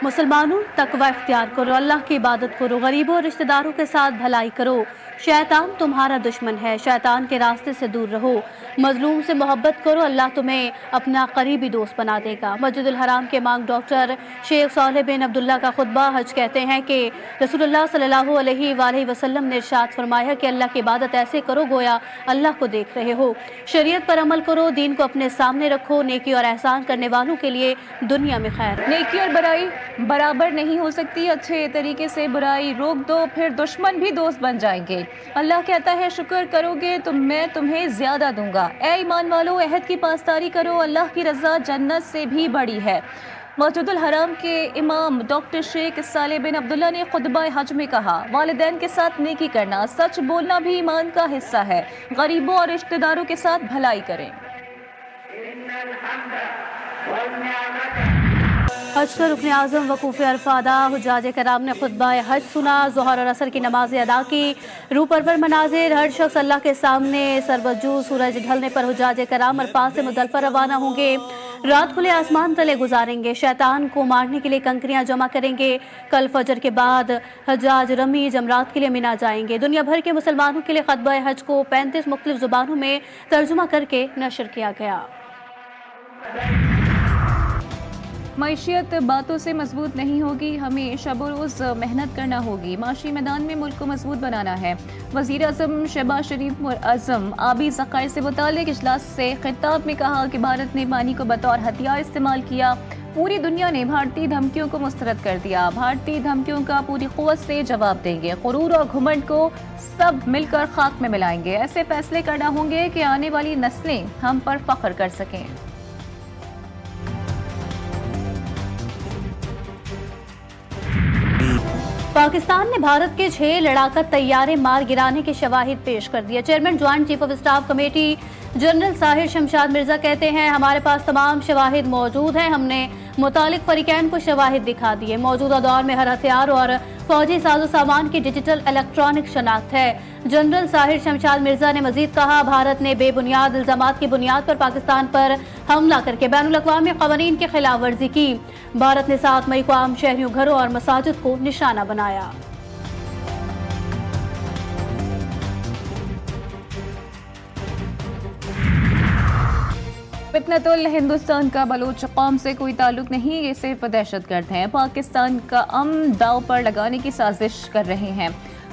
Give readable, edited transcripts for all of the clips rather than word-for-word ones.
मुसलमानों तकवा इख्तियार करो, अल्लाह की इबादत करो, गरीबों और रिश्तेदारों के साथ भलाई करो। शैतान तुम्हारा दुश्मन है, शैतान के रास्ते से दूर रहो। मजलूम से मोहब्बत करो, अल्लाह तुम्हें अपना करीबी दोस्त बना देगा। मस्जिदुल हराम के इमाम डॉक्टर शेख सालेह बिन अब्दुल्ला का खुतबा हज कहते हैं कि रसूलुल्लाह सल्लल्लाहु अलैहि वसल्लम ने इरशाद फरमाया कि अल्लाह की इबादत ऐसे करो गोया अल्लाह को देख रहे हो। शरीयत पर अमल करो, दीन को अपने सामने रखो। नेकी और एहसान करने वालों के लिए दुनिया में खैर। नेकी और बुराई बराबर नहीं हो सकती। अच्छे तरीके से बुराई रोक दो, फिर दुश्मन भी दोस्त बन जाएंगे। अल्लाह कहता है शुक्र करोगे तो मैं तुम्हें ज्यादा दूंगा। ए ईमान वालों, अहद की पासदारी करो, अल्लाह की रजा जन्नत से भी बड़ी है। मस्जिदुल हराम के इमाम डॉक्टर शेख सालेह बिन अब्दुल्ला ने खुतबा हज में कहा, वालिदैन के साथ नेकी करना, सच बोलना भी ईमान का हिस्सा है। गरीबों और रिश्तेदारों के साथ भलाई करें। हज का रुकन आज़म वकूफ़ अरफा अदा, हुज्जाज कराम ने खुतबा हज सुना, ज़ोहर और असर की नमाज़ें अदा की। रूह परवर मनाजिर, हर शख्स अल्लाह के सामने सरबज्जू। सूरज ढलने पर हुज्जाज कराम अरफा से मुज़दलिफ़ा रवाना होंगे। रात खुले आसमान तले गुजारेंगे। शैतान को मारने के लिए कंकरियाँ जमा करेंगे। कल फजर के बाद हज्जाज रमी जमरात के लिए मिना जाएंगे। दुनिया भर के मुसलमानों के लिए खुतबा हज को 35 मुख्तलिफ ज़ुबानों में तर्जुमा करके नशर किया गया। मईशियत बातों से मजबूत नहीं होगी, हमें शब रोज़ मेहनत करना होगी। माशी मैदान में मुल्क को मजबूत बनाना है। वज़ीर आज़म शहबाज शरीफ आज़म आबी ज़खायर से मुताल्लिक़ इजलास से खिताब में कहा कि भारत ने पानी को बतौर हथियार इस्तेमाल किया। पूरी दुनिया ने भारतीय धमकियों को मुस्तरद कर दिया। भारतीय धमकियों का पूरी क़ुव्वत से जवाब देंगे। गुरूर और घुमंड को सब मिलकर खाक में मिलाएंगे। ऐसे फैसले करना होंगे कि आने वाली नस्लें हम पर फख्र कर सकें। पाकिस्तान ने भारत के 6 लड़ाका तैयारे मार गिराने के शवाहिद पेश कर दिए। Chairman joint chief of staff committee general Sahir Shamshad Mirza कहते हैं, हमारे पास तमाम शवाहिद मौजूद हैं। हमने मुतालिक फरीकैन को शवाहिद दिखा दिए। मौजूदा दौर में हर हथियार और फौजी साजो सामान की डिजिटल इलेक्ट्रॉनिक शनाख्त है। जनरल साहिर शमशाद मिर्जा ने मजीद कहा, भारत ने बेबुनियाद इल्जामात की बुनियाद पर पाकिस्तान पर हमला करके बैनुल अक़वामी क़वानीन की खिलाफ वर्जी की। भारत ने 7 मई को आम शहरियों, घरों और मसाजिद को निशाना बनाया। फितनतुल हिंदुस्तान का बलोच कौम से कोई ताल्लुक नहीं, ये सिर्फ दहशतगर्द हैं। पाकिस्तान का अमन दाव पर लगाने की साजिश कर रहे हैं।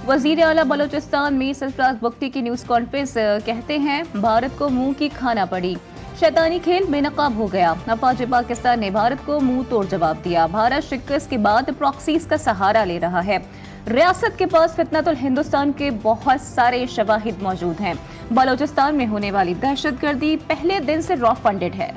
वजीर आला बलोचिस्तान मीर सरफराज बुख्ती की न्यूज़ कॉन्फ्रेंस कहते हैं, भारत को मुंह की खाना पड़ी, शैतानी खेल बेनकाब हो गया। अफवाज पाकिस्तान ने भारत को मुंह तोड़ जवाब दिया। भारत शिकस्त के बाद प्रॉक्सीज का सहारा ले रहा है। रियासत के पास फितनतुल हिंदुस्तान के बहुत सारे शवाहिद मौजूद हैं। बलोचिस्तान में होने वाली दहशतगर्दी पहले दिन से रॉ फंडेड है।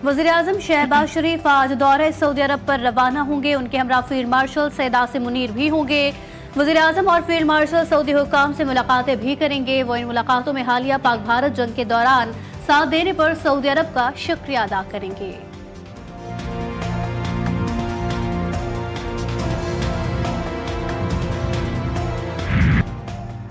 वज़ीर आज़म शहबाज शरीफ आज दौरे सऊदी अरब पर रवाना होंगे। उनके हमरा फील्ड मार्शल सैयद आसिम मुनीर भी होंगे। वज़ीर आज़म और फील्ड मार्शल सऊदी हुक्काम से मुलाकातें भी करेंगे। वो इन मुलाकातों में हालिया पाक भारत जंग के दौरान साथ देने पर सऊदी अरब का शुक्रिया अदा करेंगे।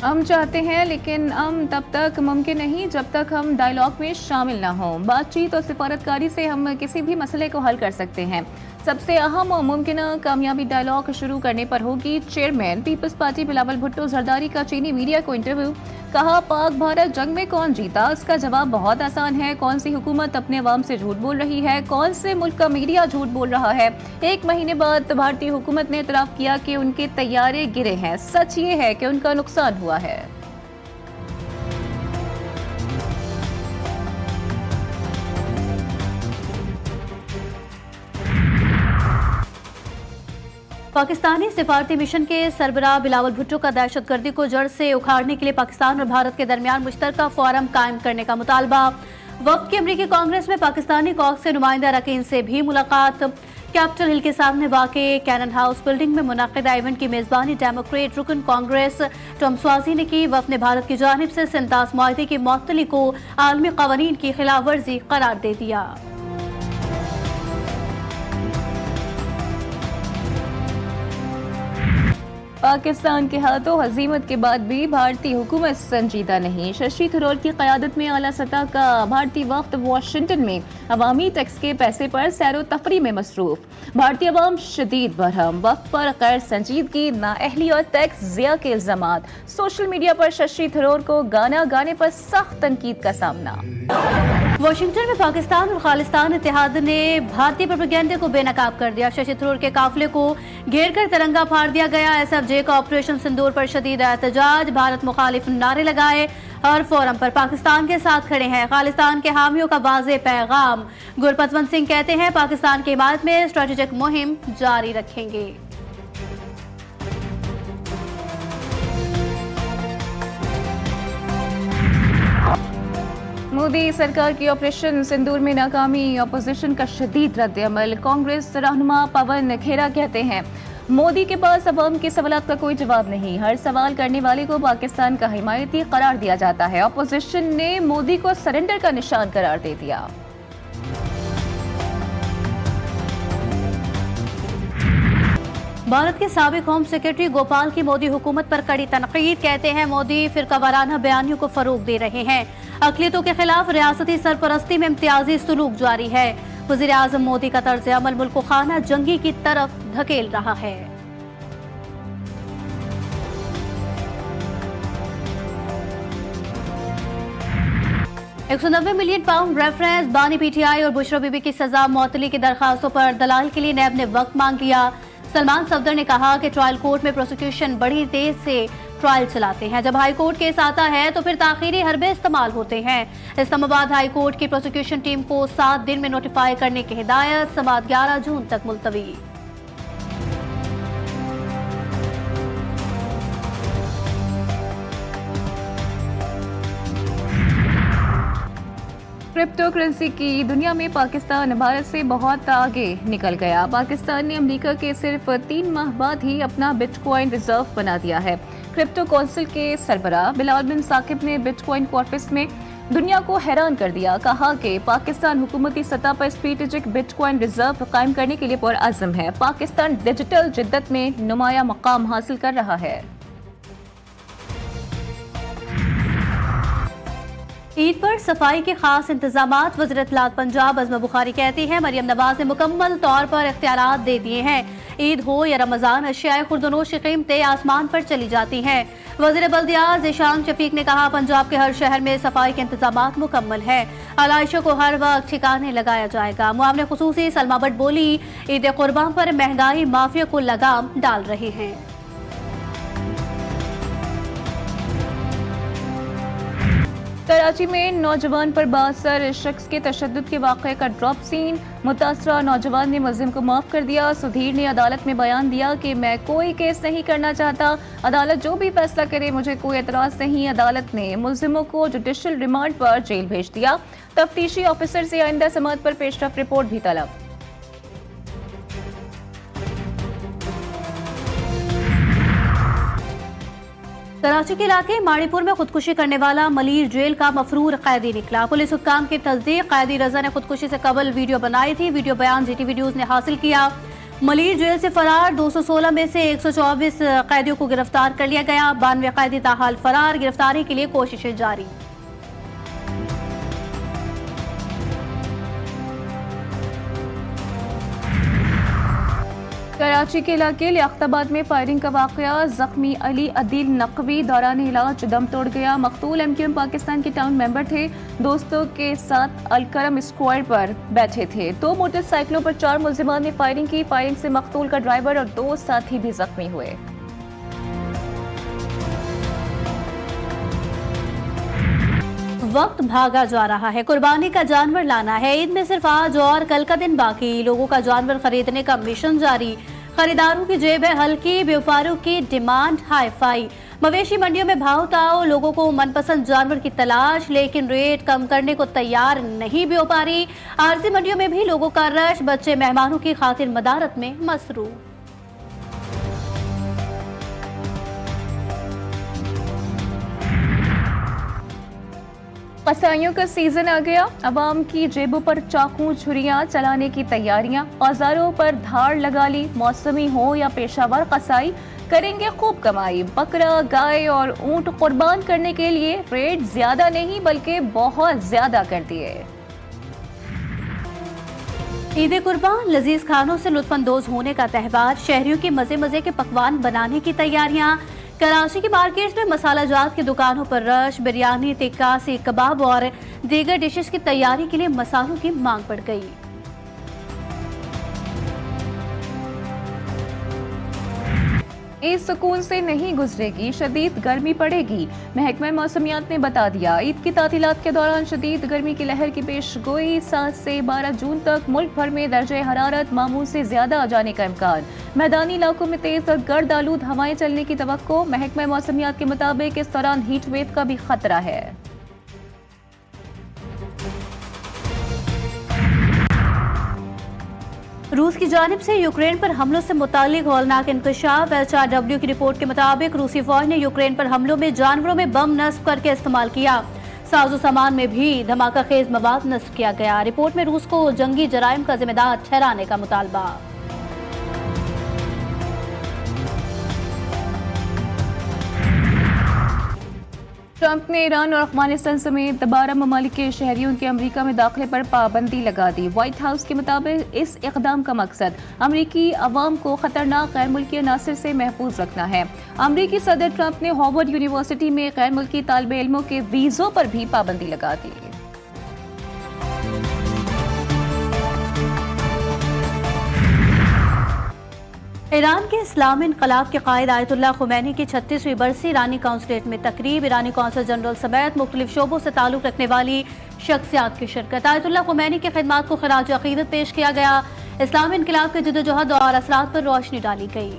हम चाहते हैं, लेकिन हम तब तक मुमकिन नहीं जब तक हम डायलॉग में शामिल ना हों। बातचीत और सिफारतकारी से हम किसी भी मसले को हल कर सकते हैं। सबसे अहम और मुमकिन कामयाबी डायलॉग शुरू करने पर होगी। Chairman Peoples Party Bilawal Bhutto Zardari का चीनी मीडिया को इंटरव्यू। कहा, पाक भारत जंग में कौन जीता? उसका जवाब बहुत आसान है। कौन सी हुकूमत अपने अवाम से झूठ बोल रही है? कौन से मुल्क का मीडिया झूठ बोल रहा है? 1 महीने बाद भारतीय हुकूमत ने इतराफ़ किया कि उनके तैयारे गिरे हैं। सच ये है कि उनका नुकसान हुआ है। पाकिस्तानी सिफारती मिशन के सरबराह बिलावल भुट्टो का दहशतगर्दी को जड़ से उखाड़ने के लिए पाकिस्तान और भारत के दरमियान मुश्तरका फोरम कायम करने का मुतालबा। वफ्द की अमरीकी कांग्रेस में पाकिस्तानी कॉक्स के नुमाइंदा अरकान से भी मुलाकात। कैपिटल हिल के सामने वाक़े कैनन हाउस बिल्डिंग में मुनक़िदा इवेंट की मेज़बानी डेमोक्रेट रुकन कांग्रेस टॉम स्वाज़ी ने की। वफ्द ने भारत की जानिब से सिंतास मुआहदे की मुअत्तली को आलमी क़वानीन की खिलाफ वर्जी करार दे दिया। पाकिस्तान के हाथों हजीमत के बाद भी भारतीय हुकूमत संजीदा नहीं। शशि थरूर की क़यादत में आला सतह का भारतीय वफ्द वाशिंगटन में अवामी टैक्स के पैसे पर सैरो तफरी में मसरूफ। भारतीय अवाम शदीद बरहम, वफ्द पर गैर संजीदगी, नाअहली और टैक्स ज़िया के इल्ज़ामात। सोशल मीडिया पर शशि थरूर को गाना गाने पर सख्त तनकीद का सामना। वाशिंगटन में पाकिस्तान और खालिस्तान इत्तेहाद ने भारतीय प्रोपेगेंडा को बेनकाब कर दिया। शशि थरूर के काफिले को घेरकर तिरंगा फाड़ दिया गया। एसएफजे का ऑपरेशन सिंदूर पर शदीद एहतजाज, भारत मुखालिफ नारे लगाए। हर फोरम पर पाकिस्तान के साथ खड़े हैं। खालिस्तान के हामियों का वाज़ेह पैगाम। गुरपतवंत सिंह कहते हैं पाकिस्तान की हिमायत में स्ट्रेटेजिक मुहिम जारी रखेंगे। मोदी सरकार की ऑपरेशन सिंदूर में नाकामी, अपोजिशन का शदीद रद्द-ए-अमल। कांग्रेस रहनुमा पवन खेरा कहते हैं मोदी के पास अवाम के सवालात का कोई जवाब नहीं, हर सवाल करने वाले को पाकिस्तान का हिमायती करार दिया जाता है। अपोजिशन ने मोदी को सरेंडर का निशान करार दे दिया। भारत के साबिक होम सेक्रेटरी गोपाल की मोदी हुकूमत पर कड़ी तनकीद। कहते हैं मोदी फिरकावाराना बयानियों को फरोग दे रहे हैं। अक़लियतों के खिलाफ रियासती सरपरस्ती में इम्तियाजी सुलूक जारी है। वज़ीर आज़म मोदी का तर्ज अमल मुल्क को खाना जंगी की तरफ धकेल रहा है। £190 मिलियन रेफरेंस, बानी पीटीआई और बुशरा बीबी की सजा मुअत्तली की दरखास्तों पर दलाल के लिए नैब ने वक्त मांग लिया। सलमान सफदर ने कहा कि ट्रायल कोर्ट में प्रोसिक्यूशन बड़ी तेज से ट्रायल चलाते हैं। जब हाई कोर्ट केस आता है तो फिर ताखीरी हरबे इस्तेमाल होते हैं। इस्लामाबाद हाई कोर्ट की प्रोसिक्यूशन टीम को 7 दिन में नोटिफाई करने की हिदायत। समाअत 11 जून तक मुलतवी। क्रिप्टो करेंसी की दुनिया में पाकिस्तान भारत से बहुत आगे निकल गया। पाकिस्तान ने अमेरिका के सिर्फ 3 माह बाद ही अपना बिटकॉइन रिजर्व बना दिया है। क्रिप्टो काउंसिल के सरबराह बिलाल बिन साकिब ने बिटकॉइन कॉर्पस में दुनिया को हैरान कर दिया। कहा कि पाकिस्तान हुकूमती सतह पर स्ट्रेटेजिक बिटकॉइन रिजर्व कायम करने के लिए पुरअज़्म है। पाकिस्तान डिजिटल जिद्दत में नुमाया मकाम हासिल कर रहा है। ईद पर सफाई के खास इंतजामात। वज़ीर इत्तलात पंजाब अज़मा बुखारी कहती हैं मरियम नवाज ने मुकम्मल तौर पर इख्तियारात दे दिए हैं। ईद हो या रमजान, अशियाए खुर्दनोश की कीमतें आसमान पर चली जाती हैं। वज़ीर बल्दियात ज़ीशान शफीक ने कहा पंजाब के हर शहर में सफाई के इंतजामात मुकम्मल है। आलाइशों को हर वक्त ठिकाने लगाया जाएगा। मुआवने खुसूसी सलमा भट्ट बोली ईद कुर्बान पर महंगाई माफिया को लगाम डाल रहे हैं। कराची में नौजवान पर बासर शख्स के तशद्दुद के वाक़े का ड्रॉप सीन। मुतासरा नौजवान ने मुल्ज़िम को माफ़ कर दिया। सुधीर ने अदालत में बयान दिया कि मैं कोई केस नहीं करना चाहता, अदालत जो भी फैसला करे मुझे कोई एतराज़ नहीं। अदालत ने मुल्ज़िमों को जुडिशल रिमांड पर जेल भेज दिया। तफ्तीशी ऑफिसर से आइंदा समाअत पर पेशरफ रिपोर्ट भी तलब। कराची के इलाके माड़ीपुर में खुदकुशी करने वाला मलीर जेल का मफरूर कैदी निकला। पुलिस हुक्काम की तस्दीक कैदी रजा ने खुदकुशी से कबल वीडियो बनाई थी। वीडियो बयान जीटीवी न्यूज ने हासिल किया। मलीर जेल से फरार 216 में से 124 कैदियों को गिरफ्तार कर लिया गया। 92 कैदी ताहाल फरार। गिरफ्तारी के लिए कोशिशें जारी। कराची के इलाके लियाकताबाद में फायरिंग का वाकया। जख्मी अली अदील नकवी दौरान इलाज दम तोड़ गया। मकतूल एमक्यूएम पाकिस्तान के टाउन मेंबर थे। दोस्तों के साथ अलकरम स्क्वायर पर बैठे थे। 2 मोटरसाइकिलों पर 4 मुल्जिमान ने फायरिंग की। फायरिंग से मकतूल का ड्राइवर और 2 साथी भी जख्मी हुए। वक्त भागा जा रहा है, कुर्बानी का जानवर लाना है। ईद में सिर्फ आज और कल का दिन बाकी। लोगों का जानवर खरीदने का मिशन जारी। खरीदारों की जेब है हल्की, व्यापारियों की डिमांड हाई फाई। मवेशी मंडियों में भाव ताओ, लोगों को मनपसंद जानवर की तलाश, लेकिन रेट कम करने को तैयार नहीं व्यापारी। आरजी मंडियों में भी लोगों का रश, बच्चे मेहमानों की खातिर मदारत में मसरूफ। कसाईयों का सीजन आ गया। अवाम की जेबों पर चाकू छुरियां चलाने की तैयारियां। औजारों पर धार लगा ली। मौसमी हो या पेशावर कसाई, करेंगे खूब कमाई। बकरा, गाय और ऊंट कुर्बान करने के लिए रेट ज्यादा नहीं बल्कि बहुत ज्यादा कर दिए। ईद कुर्बान लजीज खानों से लुत्फानंदोज होने का त्यौहार, शहरियों की मजे मजे के पकवान बनाने की तैयारियां। कराची की मार्केट्स में मसाला जात की दुकानों पर रश, बिरयानी, टिक्का, सीख कबाब और दीगर डिशेस की तैयारी के लिए मसालों की मांग बढ़ गई। ईद सुकून से नहीं गुजरेगी, शदीद गर्मी पड़ेगी। महकमा मौसमियात ने बता दिया, ईद की तातीलात के दौरान शदीद गर्मी की लहर की पेशगोई। 7 से 12 जून तक मुल्क भर में दर्जे हरारत मामूल से ज्यादा आ जाने का इम्कान। मैदानी इलाकों में तेज और गर्द आलूद हवाएं चलने की तवक्को। महकमा मौसमियात के मुताबिक इस दौरान हीट वेव का भी खतरा है। रूस की जानिब से यूक्रेन पर हमलों से मुतालिक हौलनाक इंकशाफ। HRW की रिपोर्ट के मुताबिक रूसी फौज ने यूक्रेन पर हमलों में जानवरों में बम नस्ब करके इस्तेमाल किया। साजो सामान में भी धमाका खेज मवाद नस्ब किया गया। रिपोर्ट में रूस को जंगी जराइम का जिम्मेदार ठहराने का मुतालबा। ट्रंप ने ईरान और अफगानिस्तान समेत 12 ममालिक के शहरियों के अमेरिका में दाखिले पर पाबंदी लगा दी। व्हाइट हाउस के मुताबिक इस इकदाम का मकसद अमेरिकी अवाम को खतरनाक गैर मुल्की अनासर से महफूज रखना है। अमेरिकी सदर ट्रंप ने हार्वर्ड यूनिवर्सिटी में गैर मुल्की तालिबे इल्मों के वीज़ों पर भी पाबंदी लगा दी। ईरान के इस्लामी इनकलाब के कायद आयतुल्लाह खुमैनी की 36वीं बरसी ईरानी काउंसलेट में तकरीब। ईरानी कौंसल जनरल समेत मुख्तलिफ शोबों से ताल्लुक रखने वाली शख्सियात की शिरकत। आयतुल्लाह खुमैनी की खिदमात को खराज अकीदत पेश किया गया। इस्लामी इनकलाब के जद्दोजहद और असरात पर रोशनी डाली गई।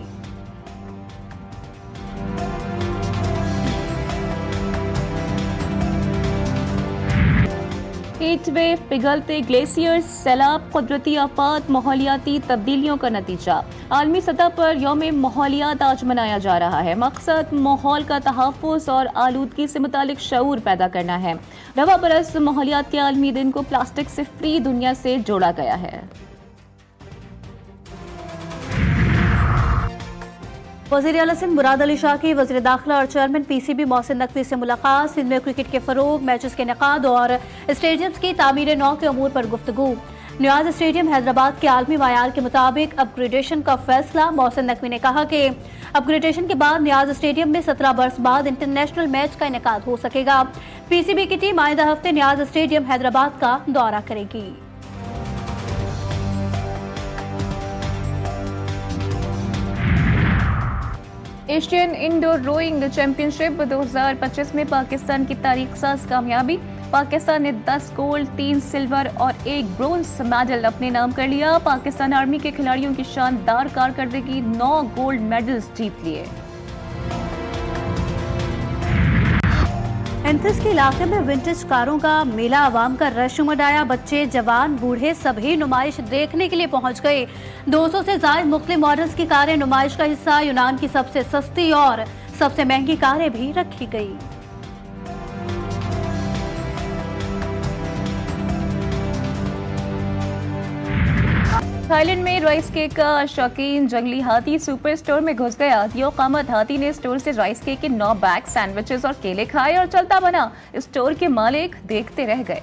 हीट वेव, पिघलते ग्लेशियर्स, सैलाब, कुदरती आफात, माहौलियाती तब्दीलियों का नतीजा। आलमी सतह पर यौम माहौलियात आज मनाया जा रहा है। मकसद माहौल का तहफ़्फ़ुज़ और आलूदगी से मुतालिक शऊर पैदा करना है। रवा बरस माहौलियात के आलमी दिन को प्लास्टिक से फ्री दुनिया से जोड़ा गया है। वज़ीर आला सिंध मुराद अली शाह की वज़ीर दाखिला और चेयरमैन PCB मोहसिन नकवी से मुलाकात। सिंध में क्रिकेट के फ़रोग़, मैचेस के इनेकाद और स्टेडियम्स की तामीर नौ के अमूर पर गुफ्तगू। न्याज स्टेडियम हैदराबाद के आलमी मायार के मुताबिक अपग्रेडेशन का फैसला। मोहसिन नकवी ने कहा कि अपग्रेडेशन के बाद न्याज स्टेडियम में 17 बरस बाद इंटरनेशनल मैच का इनेकाद हो सकेगा। PCB की टीम आइंदा हफ्ते न्याज स्टेडियम हैदराबाद का दौरा करेगी। एशियन इंडोर रोइंग चैंपियनशिप 2025 में पाकिस्तान की तारीख साज कामयाबी। पाकिस्तान ने 10 गोल्ड, 3 सिल्वर और 1 ब्रोंज मेडल अपने नाम कर लिया। पाकिस्तान आर्मी के खिलाड़ियों की शानदार कारकर्दगी 9 गोल्ड मेडल्स जीत लिए। एंथस के इलाके में विंटेज कारों का मेला आवाम का रश उमड़। बच्चे, जवान, बूढ़े सभी नुमाइश देखने के लिए पहुंच गए। 200 से ज्यादा मुख्तलिफ मॉडल्स की कारें नुमाइश का हिस्सा। यूनान की सबसे सस्ती और सबसे महंगी कारें भी रखी गई। थाईलैंड में राइस केक का शौकीन जंगली हाथी सुपर स्टोर में घुस गया। दियोकामत हाथी ने स्टोर से राइस केक के 9 बैग, सैंडविचेस और केले खाए और चलता बना। स्टोर के मालिक देखते रह गए।